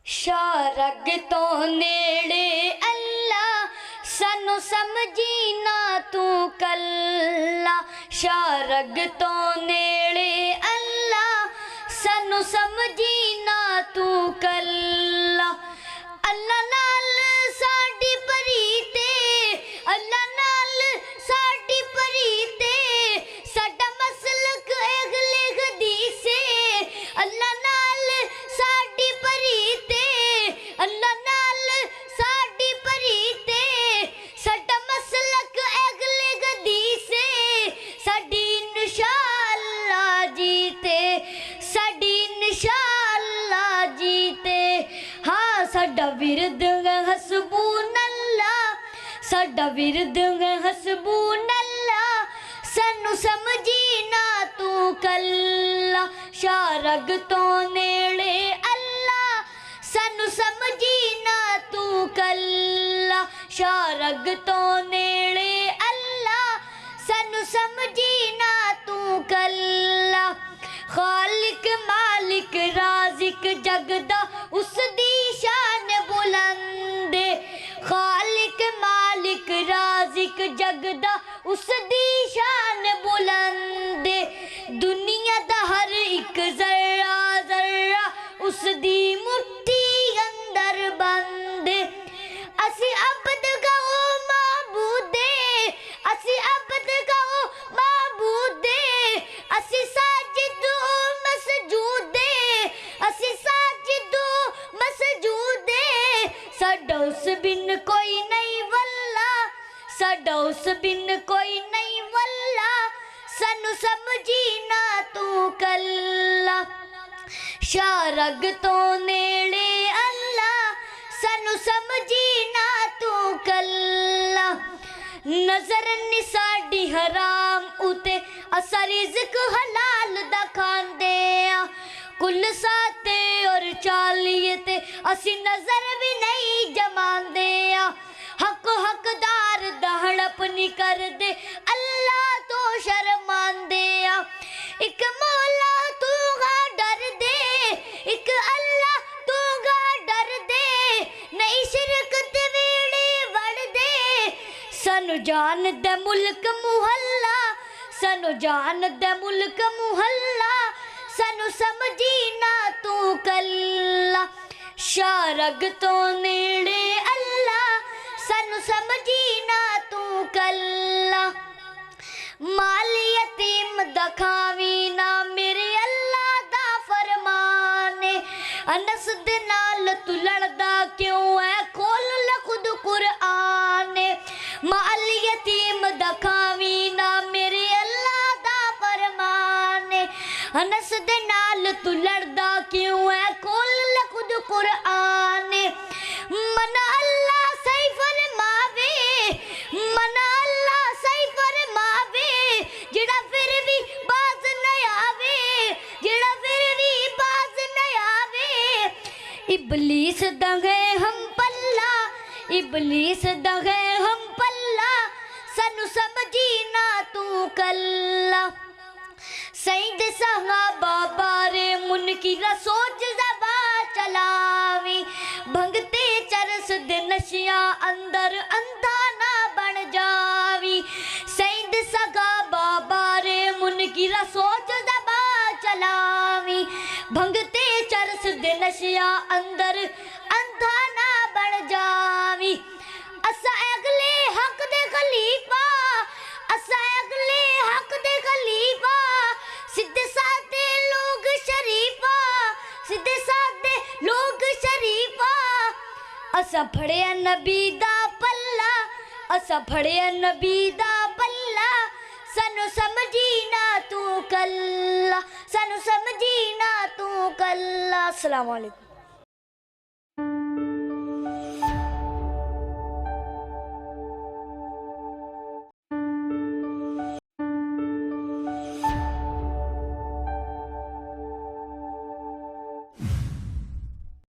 शारग तो नेड़े अल्लाह सानू समझी ना तू कल्ला। शारग तो नेड़े अल्लाह सानू समझी ना तू कल्ला। अल्लाह नाल साडी परीते, अल्लाह नाल साडी परीते, साडा मसलक अगले हदीसे। अल्लाह नाल साडी परीते, अल्लाह नाल साडी परीते, साडा मसलक अगले हदीसे। साडी इंशाअल्लाह जीते, साडी इंशाअल्लाह जीते। हाँ साडा विरद हसबूनल्लाह, साडा विरद हसबूनल्लाह, सानू समझी ना तू कल्ला। शारग तो नेड़े अल्लाह सानू समझी ना तू कल्ला। शारग तो नेड़े अल्लाह सानू समझी ना तू कल्ला। खालिक मालिक राज़िक जगदा उस दी शान बुलंद। खालिक मालिक राज़िक जगदा उस दी शान बुलंद। दुनिया दा हर एक जर्रा जर्रा उस दी मुट्ठी अंदर बंद। असी अबद गाओ माबूदे, असी अबद गाओ माबूदे, असी साजिद मसजूदे, असी साजिद मसजूदे। साडा उस बिन कोई नहीं वल्ला, साडा उस बिन कोई नहीं वल्ला, सानू समझी ना तू कल्ला। शारग तो नेड़े अल्लाह सानू समझी ना तू कल्ला। नजर नी साडी हराम उते असा रिज़्क हलाल दा खांदे आ। कुल साते और चालीए ते असी नजर भी नहीं जमांदे आ। हक हकदार दा हड़प नहीं करदे, अल्लाह तो शर्मांदे आ। एक मौला तू गा डर दे, एक अल्लाह तू गा डर दे, नहीं शिरक ते वेड़े वड़ दे। सानू जान दे मुल्क मुहल्ला, सानू जान दे मुल्क मुहल्ला, सानू समझी ना तू कल्ला। शारग तो नेड़े अल्लाह सानू समझी ना तू कल्ला। माल यतीम दा खावी ना मेरे अल्लाह दा फरमाने। अनस दे नाल तू लड़दा क्यों है, खोल ले खुद कुरआन। माल यतीम दा खावी ना मेरे अल्लाह दा फरमाने। अनस दे नाल तू लड़दा क्यों है, खोल ले खुद कुरआन। मना अल्लाह सही फरमावे, मना अल्लाह सही फरमावे, जेड़ा फिर भी बाज न आवे, जेड़ा फिर भी बाज न आवे। इबलीस दा गए हम पल्ला, इबलीस दा गए हम पल्ला, सानू समझी ना तू कल्ला। सईद सहाबा बारे मुनकिरा सोच ज़बा चलावी। भंगते चरस दे नशिया अंदर अंधा ना बन जावी। सईद सहाबा बारे मुनकिरा सोच ज़बा चलावी। भंगते चरस दे नशिया अंदर अंधा ना बन जावी। असा अगले हक दे खलीफा, असा अगले हक दे खलीफा, सीधे साधे लोग शरीफा, सीधे साधे लोग शरीफा। असा फड़िया नबी दा पल्ला, असा फड़िया नबी दा पल्ला, सानू समझी ना तू कल्ला, सानू समझी ना तू कल्ला। अस्सलाम वालेकुम।